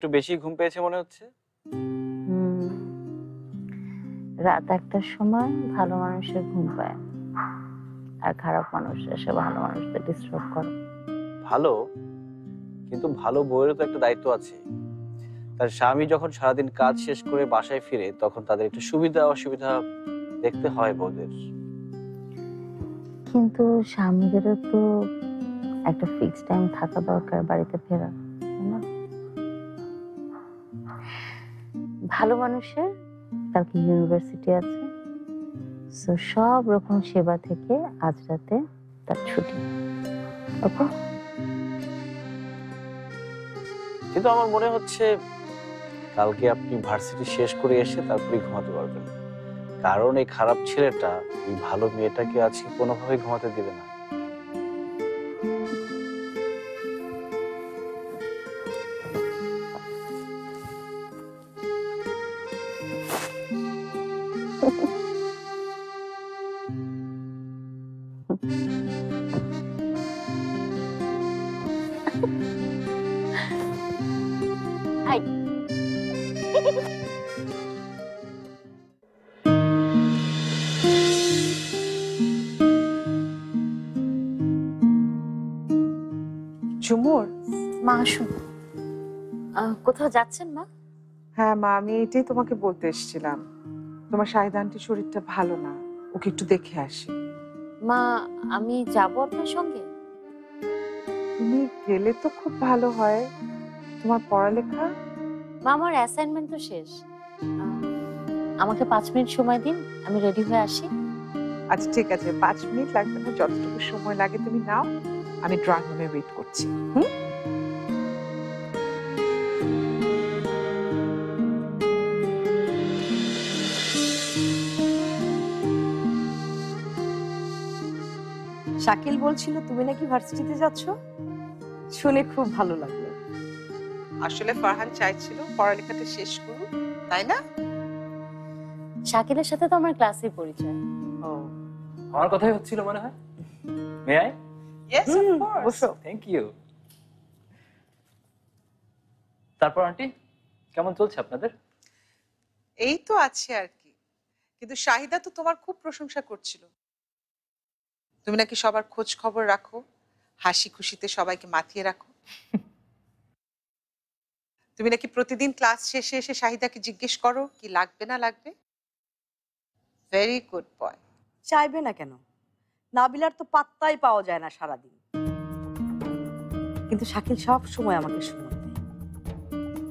একটু বেশি ঘুম পেয়েছে মনে হচ্ছে। হুম, রাত 1টার সময় ভালো মানুষের ঘুম পায় না। আর খারাপ মানুষ এসে ভালো মানুষদের ডিস্টার্ব করে। ভালো, কিন্তু ভালো বউয়েরও তো একটা দায়িত্ব আছে। তার স্বামী যখন সারাদিন কাজ শেষ করে বাসায় ফিরে তখন তাদের একটু সুবিধা অসুবিধা দেখতে হয় বউদের। কিন্তু স্বামীদেরও তো একটা ফিক্সড টাইম থাকা দরকার বাড়িতে ফেরা, তাই না? ভালো মানুষের কালকে ইউনিভার্সিটি আছে, সো সব রকম সেবা থেকে আজ রাতে তার ছুটি। ওকে? কিন্তু আমার মনে হচ্ছে কালকে আপনি ভার্সিটি শেষ করে এসে তারপরে ঘুমাতে পারবেন, কারণ এই খারাপ ছেলেটা এই ভালো মেয়েটাকে আজকে কোনোভাবেই ঘুমাতে দিবে না। হাই। ঝুমুর, মা আসুন। কোথাও যাচ্ছেন মা? হ্যাঁ মা, আমি এটাই তোমাকে বলতে এসেছিলাম। তোমার শাহিদা আন্টির শরীরটা ভালো না, ওকে একটু দেখে আসি। মা, আমি যাব আপনার সঙ্গে। তুমি গেলে তো খুব ভালো হয়। তোমার পড়ালেখা? মা, আমার অ্যাসাইনমেন্ট তো শেষ। আমাকে 5 মিনিট সময় দিন, আমি রেডি হয়ে আসি। আচ্ছা ঠিক আছে, 5 মিনিট লাগবে না, যতটুকু সময় লাগে তুমি নাও। আমি ড্রয়িং রুমে ওয়েট করছি। হুম। শাকিল বলছিল তুমি নাকি ভার্সিটিতে যাচ্ছ, শুনে খুব ভালো লাগলো। আসলে ফারহান চাইছিল পড়ালেখাটা শেষ করুক, তাই না? শাকিলের সাথে তো আমার ক্লাসে পরিচয়। ও আমার কথাই হচ্ছিল মনে হয়। May I? Yes of course. বসো। Thank you. তারপর আন্টি, কেমন চলছে আপনাদের? এই তো আছে আর কি, কিন্তু শাহিদা তো তোমার খুব প্রশংসা করছিল। তুমি নাকি সবার খোঁজ খবর রাখো, হাসি খুশিতে সবাইকে মাতিয়ে রাখো। তুমি নাকি প্রতিদিন ক্লাস শেষে এসে শাহিদাকে জিজ্ঞেস করো কি লাগবে না লাগবে। Very good boy. চাইবে না কেন? নাবিলার তো পাত্তাই পাওয়া যায় না সারাদিন, কিন্তু শাকিল সব সময় আমাকে সময় দেয়।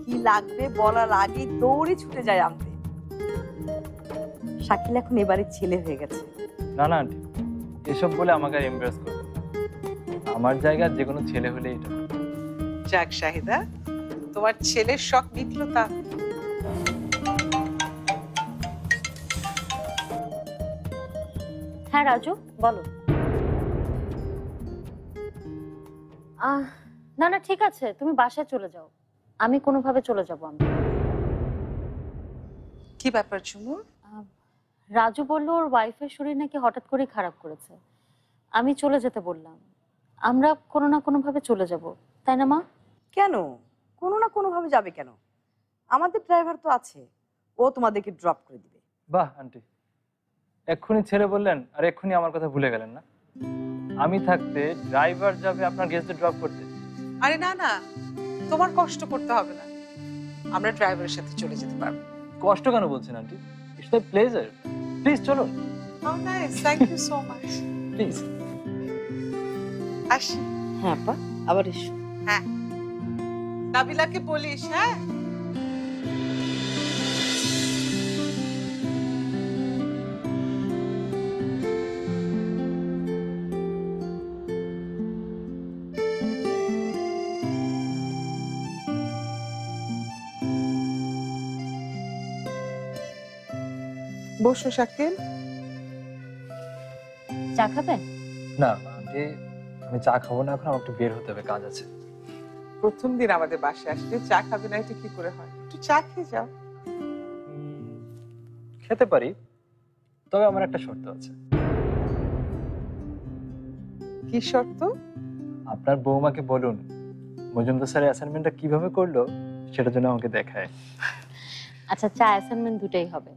কি লাগবে বলার আগে দৌড়ে ছুটে যায় আনতে। শাকিল এখন এবারে ছেলে হয়ে গেছে। না না আন্টি, এসব বলে আমাকে আর এমব্রেস করবে না। আমার জায়গায় যে কোনো ছেলে হলে এটা। যাক শাহিদা, তোমার ছেলের শখ মিটলো তা। হ্যাঁ রাজু, বলো। না না, ঠিক আছে, তুমি বাসায় চলে যাও, আমি কোনোভাবে চলে যাবো। আমি কি ব্যাপার ঝুমুর? রাজু বললো ওর ওয়াইফের শরীর নাকি হঠাৎ করে খারাপ করেছে, আমি চলে যেতে বললাম। আমরা কোনো না কোনো ভাবে চলে যাব, তাই না মা? কেন? কোনো না কোনো ভাবে যাবে কেন? আমাদের ড্রাইভার তো আছে, ও তোমাদেরকে ড্রপ করে দিবে। বাহ আন্টি, এক্ষুনি ছেড়ে বললেন আর এক্ষুনি আমার কথা ভুলে গেলেন না। আমি থাকতে ড্রাইভার যাবে আপনার গেস্টদের ড্রপ করতে? আরে না না, তোমার কষ্ট করতে হবে না, আমরা ড্রাইভারের সাথে চলে যেতে পারবো। কষ্ট কেন বলছেন aunty? It's my pleasure. Please চলুন। Oh nice, thank you so much. Please. আসি। হ্যাঁ আপা, আবার এসো। হ্যাঁ, নাবিলাকে বলিস। হ্যাঁ, বসো শাকিল। চা খাবে? না আন্টি, আমি চা খাবো না, এখন আমার একটু বের হতে হবে, কাজ আছে। প্রথম দিন আমাদের বাসায় আসলে চা খাবে না, এটা কি করে হয়? একটু চা খেয়ে যাও। খেতে পারি, তবে আমার একটা শর্ত আছে। কি শর্ত? আপনার বৌমাকে বলুন মজুমদার স্যারের অ্যাসাইনমেন্টটা কিভাবে করলো সেটার জন্য আমাকে দেখায়। আচ্ছা চা অ্যাসাইনমেন্ট দুটাই হবে।